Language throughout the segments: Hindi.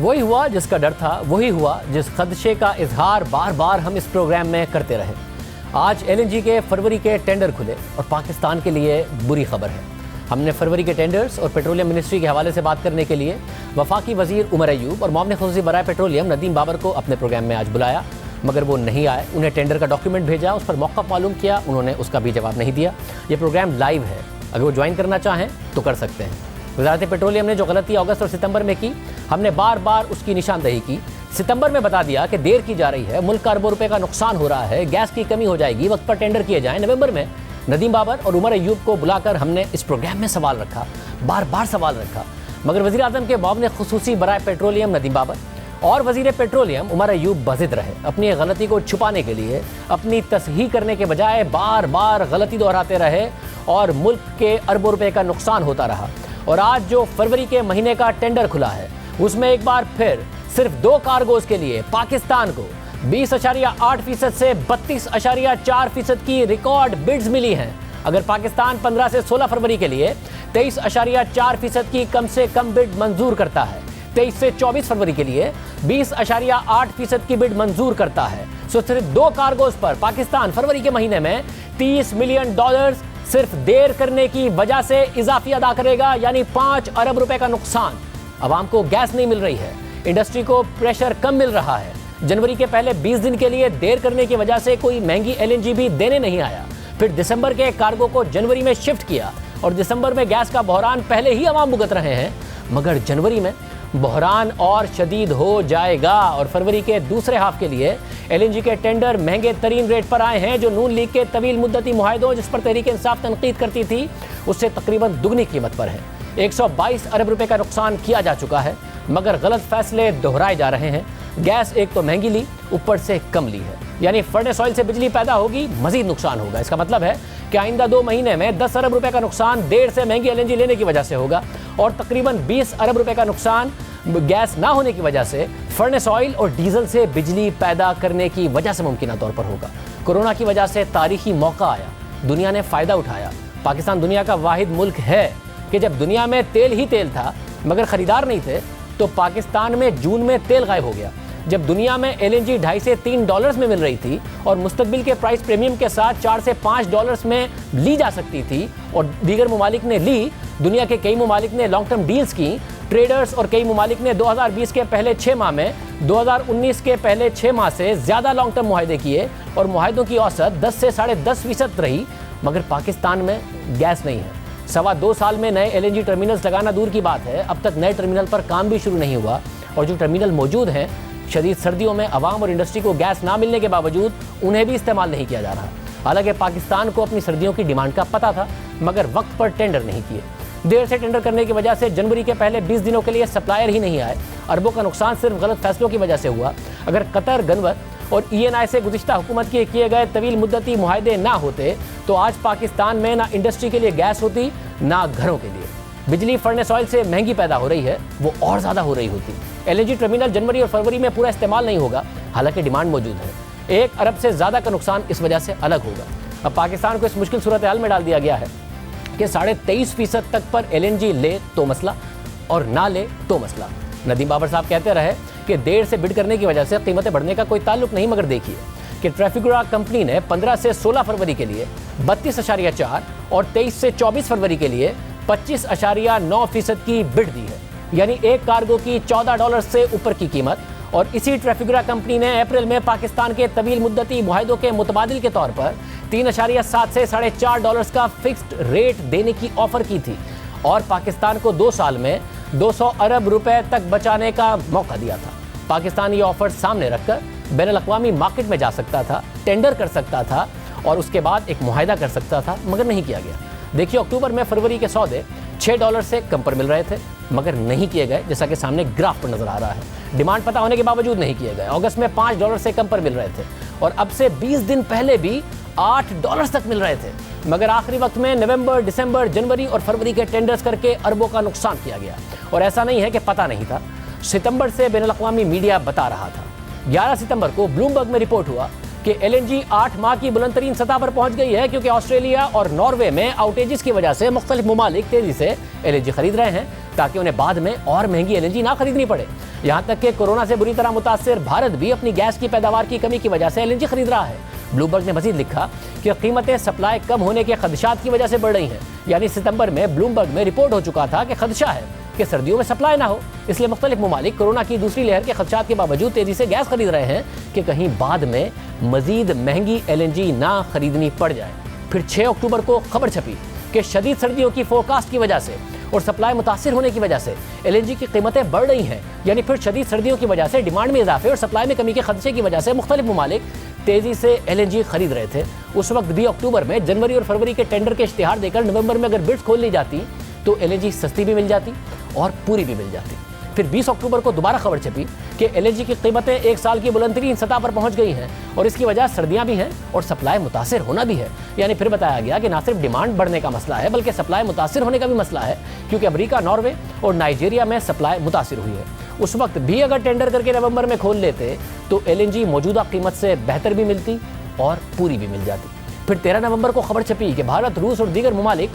वही हुआ जिसका डर था, वही हुआ जिस खदशे का इजहार बार बार हम इस प्रोग्राम में करते रहे। आज एलएनजी के फरवरी के टेंडर खुले और पाकिस्तान के लिए बुरी खबर है। हमने फरवरी के टेंडर्स और पेट्रोलियम मिनिस्ट्री के हवाले से बात करने के लिए वफाकी वजीर उमर अयूब और मामले खुसूसी बराए पेट्रोलियम नदीम बाबर को अपने प्रोग्राम में आज बुलाया, मगर वो नहीं आए। उन्हें टेंडर का डॉक्यूमेंट भेजा, उस पर मौक़िफ़ मालूम किया, उन्होंने उसका भी जवाब नहीं दिया। ये प्रोग्राम लाइव है, अगर वो ज्वाइन करना चाहें तो कर सकते हैं। वज़ारत पेट्रोलियम ने जो गलती अगस्त और सितंबर में की, हमने बार बार उसकी निशानदही की। सितंबर में बता दिया कि देर की जा रही है, मुल्क का अरबों रुपए का नुकसान हो रहा है, गैस की कमी हो जाएगी, वक्त पर टेंडर किए जाएं। नवंबर में नदीम बाबर और उमर अयूब को बुलाकर हमने इस प्रोग्राम में सवाल रखा, बार बार सवाल रखा, मगर वज़ीर आज़म के मामले खुसूसी बराए पेट्रोलियम नदीम बाबर और वज़ीर पेट्रोलियम उमर अयूब बज़िद रहे। अपनी गलती को छुपाने के लिए, अपनी तसहीह करने के बजाय बार बार गलती दोहराते रहे और मुल्क के अरबों रुपए का नुकसान होता रहा। और आज जो फरवरी के महीने का टेंडर खुला है, उसमें एक बार फिर सिर्फ 2 कार्गोज के लिए पाकिस्तान को 20.8% से 32.4% की रिकॉर्ड बिड्स मिली हैं। अगर पाकिस्तान 15 से 16 फरवरी के लिए 23.4% की कम से कम बिड मंजूर करता है, 23 से 24 फरवरी के लिए 20.8% की बिड मंजूर करता है, तो सिर्फ 2 कार्गोज पर पाकिस्तान फरवरी के महीने में $30 मिलियन सिर्फ देर करने की वजह से इजाफी अदा करेगा, यानी 5 अरब रुपए का नुकसान। अवाम को गैस नहीं मिल रही है, इंडस्ट्री को प्रेशर कम मिल रहा है। जनवरी के पहले 20 दिन के लिए देर करने की वजह से कोई महंगी एलएनजी भी देने नहीं आया। फिर दिसंबर के कार्गो को जनवरी में शिफ्ट किया और दिसंबर में गैस का बहरान पहले ही अवाम भुगत रहे हैं, मगर जनवरी में बहरान और शदीद हो जाएगा। और फरवरी के दूसरे हाफ के लिए एलएनजी के टेंडर महंगे तरीन रेट पर आए हैं, जो नून लीग के तवील मुद्दती मुआहदों जिस पर तहरीक इंसाफ तनकीद करती थी, उससे तकरीबन दुगनी कीमत पर है। 122 अरब रुपए का नुकसान किया जा चुका है, मगर गलत फैसले दोहराए जा रहे हैं। गैस एक तो महंगी ली, ऊपर से कम ली है, यानी फर्नेस ऑयल से बिजली पैदा होगी, मजीद नुकसान होगा। इसका मतलब है कि आइंदा 2 महीने में 10 अरब रुपए का नुकसान देर से महंगी एलएनजी लेने की वजह से होगा और तकरीबन 20 अरब रुपए का नुकसान गैस ना होने की वजह से फर्नेस ऑयल और डीजल से बिजली पैदा करने की वजह से मुमकिन तौर पर होगा। कोरोना की वजह से तारीखी मौका आया, दुनिया ने फ़ायदा उठाया। पाकिस्तान दुनिया का वाहिद मुल्क है कि जब दुनिया में तेल ही तेल था मगर ख़रीदार नहीं थे, तो पाकिस्तान में जून में तेल गायब हो गया। जब दुनिया में एलएनजी $2.5 से $3 में मिल रही थी और मुस्तकबिल के प्राइस प्रीमियम के साथ $4 से $5 में ली जा सकती थी और दीगर ममालिक ने ली, दुनिया के कई ममालिक ने लॉन्ग टर्म डील्स की, ट्रेडर्स और कई ममालिक ने 2020 के पहले 6 माह में 2019 के पहले 6 माह से ज़्यादा लॉन्ग टर्म मुआहदे किए और मुआहदों की औसत 10 से 10.5% रही, मगर पाकिस्तान में गैस नहीं है। 2.25 साल में नए एलएनजी टर्मिनल्स लगाना दूर की बात है, अब तक नए टर्मिनल पर काम भी शुरू नहीं हुआ और जो टर्मिनल मौजूद हैं, शदीद सर्दियों में अवाम और इंडस्ट्री को गैस ना मिलने के बावजूद उन्हें भी इस्तेमाल नहीं किया जा रहा। हालांकि पाकिस्तान को अपनी सर्दियों की डिमांड का पता था, मगर वक्त पर टेंडर नहीं किए। देर से टेंडर करने की वजह से जनवरी के पहले 20 दिनों के लिए सप्लायर ही नहीं आए। अरबों का नुकसान सिर्फ गलत फैसलों की वजह से हुआ। अगर कतर, गनवर और ENI से गुज़िश्ता हुकूमत के किए गए तवील मुद्दती मुआहदे ना होते, तो आज पाकिस्तान में ना इंडस्ट्री के लिए गैस होती, ना घरों के लिए। बिजली फर्नेस ऑयल से महंगी पैदा हो रही है, वो और ज़्यादा हो रही होती। एलएनजी टर्मिनल जनवरी और फरवरी में पूरा इस्तेमाल नहीं होगा, हालांकि डिमांड मौजूद है। 1 अरब से ज़्यादा का नुकसान इस वजह से अलग होगा। अब पाकिस्तान को इस मुश्किल सूरत हाल में डाल दिया गया है कि 23.5% तक पर एलएनजी ले तो मसला और ना ले तो मसला। नदीम बाबर साहब कहते रहे कि देर से बिड करने की वजह से कीमतें बढ़ने का कोई ताल्लुक नहीं, मगर देखिए कि ट्रैफिकरा कंपनी ने 15 से 16 फरवरी के लिए 32.4 और 23 से 24 फरवरी के लिए 25.9% की बिड दी है, यानी एक कार्गो की $14 से ऊपर की कीमत। और इसी ट्रैफिकरा कंपनी ने अप्रैल में पाकिस्तान के तवील मुद्दती मुआहदों के मुतबादिल के तौर पर 3.7 से $4.5 का फिक्स्ड रेट देने की ऑफर की थी और पाकिस्तान को 2 साल में 200 अरब रुपए तक बचाने का मौका दिया था। पाकिस्तान ये ऑफर सामने रखकर बैनुल-अक़वामी मार्केट में जा सकता था, टेंडर कर सकता था और उसके बाद एक मुआहदा कर सकता था, मगर नहीं किया गया। देखिए, अक्टूबर में फरवरी के सौदे $6 से कम पर मिल रहे थे, मगर नहीं किए गए, जैसा कि सामने ग्राफ पर नजर आ रहा है। डिमांड पता होने के बावजूद नहीं किए गए। अगस्त में $5 से कम पर मिल रहे थे और अब से 20 दिन पहले भी $8 तक मिल रहे थे, मगर आखिरी वक्त में नवंबर, दिसंबर, जनवरी और फरवरी के टेंडर्स करके अरबों का नुकसान किया गया। और ऐसा नहीं है कि पता नहीं था, सितंबर से बैनुल-अक़वामी मीडिया बता रहा था। 11 सितंबर को ब्लूमबर्ग में रिपोर्ट हुआ कि एलएनजी 8 माह की बुलंदतरीन सतह पर पहुंच गई है, क्योंकि ऑस्ट्रेलिया और नॉर्वे में आउटेजेस की वजह से मुख्तलिफ ममालिक तेजी से एलएनजी खरीद रहे हैं ताकि उन्हें बाद में और महंगी एलएनजी ना खरीदनी पड़े। यहाँ तक कि कोरोना से बुरी तरह मुतासिर भारत भी अपनी गैस की पैदावार की कमी की वजह से एलएनजी खरीद रहा है। ब्लूमबर्ग ने मजीद लिखा कि कीमतें सप्लाई कम होने के खदशात की वजह से बढ़ रही हैं। यानी सितंबर में ब्लूमबर्ग में रिपोर्ट हो चुका था कि खदशा है कि सर्दियों में सप्लाई ना हो, इसलिए मुख्तलिफ ममालिक कोरोना की दूसरी लहर के खदशात के बावजूद तेजी से गैस खरीद रहे हैं कि कहीं बाद में मजीद महंगी एलएनजी ना खरीदनी पड़ जाए। फिर 6 अक्टूबर को खबर छपी कि शदीद सर्दियों की फोरकास्ट की वजह से और सप्लाई मुतासिर होने की वजह से एलएनजी की कीमतें बढ़ रही हैं। यानी फिर शदीद सर्दियों की वजह से डिमांड में इजाफे और सप्लाई में कमी के खदशे की वजह से मुख्तलिफ ममालिक तेजी से एलएनजी खरीद रहे थे। उस वक्त भी अक्टूबर में जनवरी और फरवरी के टेंडर के इश्तिहार देकर नवंबर में अगर बिड्स खोल ली जाती तो एलएनजी सस्ती भी मिल जाती और पूरी भी मिल जाती। फिर 20 अक्टूबर को दोबारा खबर छपी कि एलएनजी की कीमतें एक साल की बुलंदतरीन सतह पर पहुंच गई हैं और इसकी वजह सर्दियां भी हैं और सप्लाई मुतासिर होना भी है। यानी फिर बताया गया कि ना सिर्फ डिमांड बढ़ने का मसला है बल्कि सप्लाई मुतासिर होने का भी मसला है, क्योंकि अमेरिका, नॉर्वे और नाइजीरिया में सप्लाई मुतासिर हुई है। उस वक्त भी अगर टेंडर करके नवंबर में खोल लेते तो एलएनजी मौजूदा कीमत से बेहतर भी मिलती और पूरी भी मिल जाती। फिर 13 नवंबर को खबर छपी कि भारत, रूस और दीगर ममालिक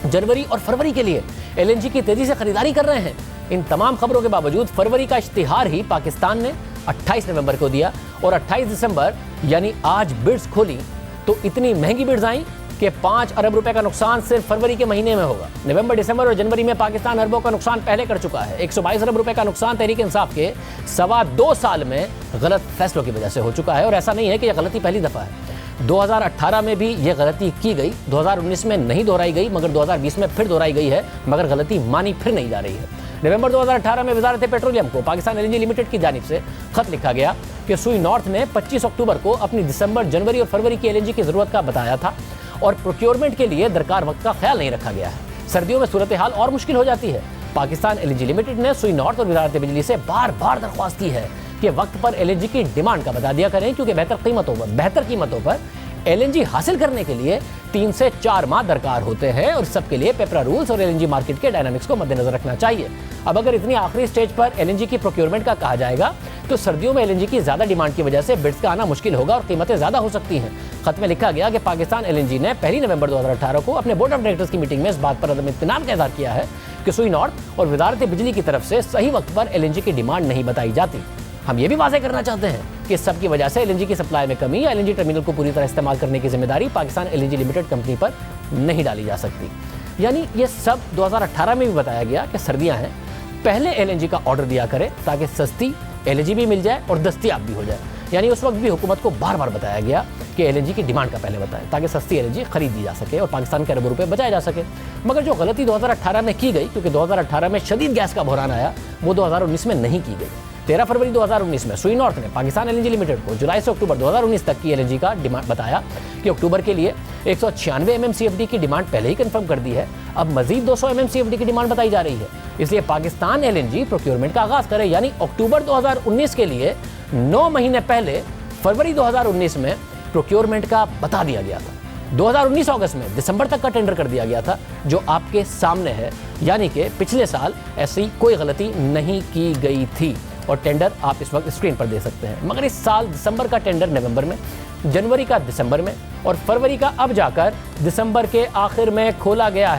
जनवरी और फरवरी के लिए एलएनजी की तेजी से खरीदारी कर रहे हैं। इन तमाम खबरों के बावजूद फरवरी का इश्तिहार ही पाकिस्तान ने 28 नवंबर को दिया और 28 दिसंबर यानी आज बिड्स खोली तो इतनी महंगी बिड्स आई कि 5 अरब रुपए का नुकसान सिर्फ फरवरी के महीने में होगा। नवंबर, दिसंबर और जनवरी में पाकिस्तान अरबों का नुकसान पहले कर चुका है। 122 अरब रुपए का नुकसान तहरीक इंसाफ के 2.25 साल में गलत फैसलों की वजह से हो चुका है। और ऐसा नहीं है कि यह गलती पहली दफा है, 2018 में भी यह गलती की गई, 2019 में नहीं दोहराई गई मगर 2020 में फिर दोहराई गई है, मगर गलती मानी फिर नहीं जा रही है। नवंबर 2018 में वजारत पेट्रोलियम को पाकिस्तान एलएनजी लिमिटेड की जानिब से खत लिखा गया कि सुई नॉर्थ ने 25 अक्टूबर को अपनी दिसंबर, जनवरी और फरवरी की एलएनजी की जरूरत का बताया था और प्रोक्योरमेंट के लिए दरकार वक्त का ख्याल नहीं रखा गया है। सर्दियों में सूरत हाल और मुश्किल हो जाती है। पाकिस्तान एलएनजी लिमिटेड ने सुई नॉर्थ और वजारत बिजली से बार बार दरख्वास्त की है कि वक्त पर एलएनजी की डिमांड का बता दिया करें, क्योंकि बेहतर कीमतों पर एलएनजी हासिल करने के लिए 3 से 4 माह दरकार होते हैं और सबके लिए पेपरा रूल्स और एलएनजी मार्केट के डायनामिक्स को मद्देनजर रखना चाहिए। अब अगर इतनी आखिरी स्टेज पर एलएनजी की प्रोक्योरमेंट का कहा जाएगा तो सर्दियों में एलएनजी की ज्यादा डिमांड की वजह से बिड्स का आना मुश्किल होगा और कीमतें ज्यादा हो सकती हैं। खत में लिखा गया कि पाकिस्तान एलएनजी ने 1 नवंबर 2018 को अपने बोर्ड ऑफ डायरेक्टर्स की मीटिंग में इस बात पर अदम इत्मीनान का इज़हार किया है कि सुई नॉर्थ और वजारत बिजली की तरफ से सही वक्त पर एलएनजी की डिमांड नहीं बताई जाती। हम ये भी वाज़ेह करना चाहते हैं कि इस सब की वजह से एलएनजी की सप्लाई में कमी या एलएनजी टर्मिनल को पूरी तरह इस्तेमाल करने की जिम्मेदारी पाकिस्तान एलएनजी लिमिटेड कंपनी पर नहीं डाली जा सकती। यानी ये सब 2018 में भी बताया गया कि सर्दियां हैं, पहले एलएनजी का ऑर्डर दिया करें ताकि सस्ती एलएनजी भी मिल जाए और दस्तियाब भी हो जाए। यानी उस वक्त भी हुकूमत को बार बार बताया गया कि एलएनजी की डिमांड का पहले बताएं ताकि सस्ती एलएनजी खरीदी जा सके और पाकिस्तान के अरबों रुपए बचाए जा सके। मगर जो गलती 2018 में की गई, क्योंकि 2018 में शदीद गैस का बहरान आया, वो 2019 में नहीं की गई। 13 फरवरी 2019 में सुई नॉर्थ ने पाकिस्तान एलएनजी लिमिटेड को जुलाई से अक्टूबर 2019 तक की एलएनजी का डिमांड बताया कि अक्टूबर के लिए 196 एमएमसीएफडी की डिमांड पहले ही कंफर्म कर दी है। अब मजीद 200 एमएमसीएफडी की डिमांड बताई जा रही है, इसलिए पाकिस्तान एलएनजी प्रोक्योरमेंट का आगाज करे। यानी अक्टूबर 2019 के लिए 9 महीने पहले फरवरी 2019 में प्रोक्योरमेंट का बता दिया गया था। 2019 अगस्त में दिसंबर तक का टेंडर कर दिया गया था, जो आपके सामने है। यानी कि पिछले साल ऐसी कोई गलती नहीं की गई थी और टेंडर आप इस वक्त स्क्रीन पर दे सकते हैं। मगर इस साल दिसंबर का टेंडर नवंबर में, जनवरी का दिसंबर में और फरवरी का अब जाकर दिसंबर के आखिर में खोला गया है।